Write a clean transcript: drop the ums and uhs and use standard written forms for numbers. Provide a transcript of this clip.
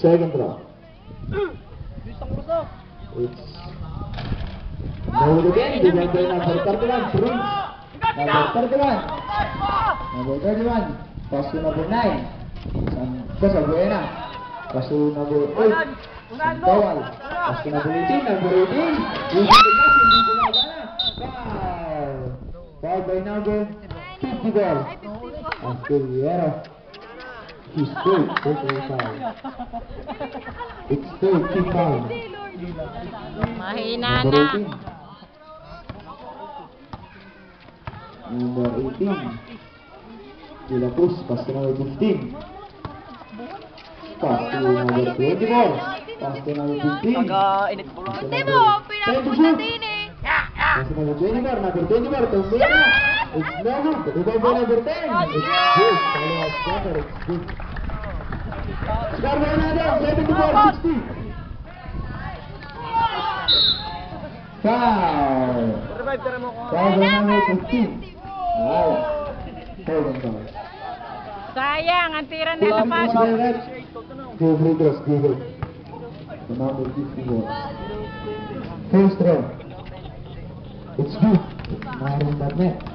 Second throw. It's no again. Defender number 31, Prince. Number 31. Number 31. Pass to number 9. Cosa Buena. Pass to number 8. Santawal. Pass to number 18. Number 18. Using the pass, hindi gumagana. Foul. Foul by number 54. Asturiero. He's third. Third foul. It's third team foul. Mahina Number na. 18. Number 18. De La Cruz, pass to number 15. Pass to number 24. Pass to number 15. Hindi mo, pinapunta din eh. Pass to number 24. Number 24. Tumbuya na. It's no good. Rebound by number 10. It's good. Follow-up scatter. It's good. Score by another. 74-60. Foul. Foul by number 15. Wow. Foul by number 15. Sayang, ang tira na naman. Go free throws, go. The number 51. First throw. It's good. It's not in that net.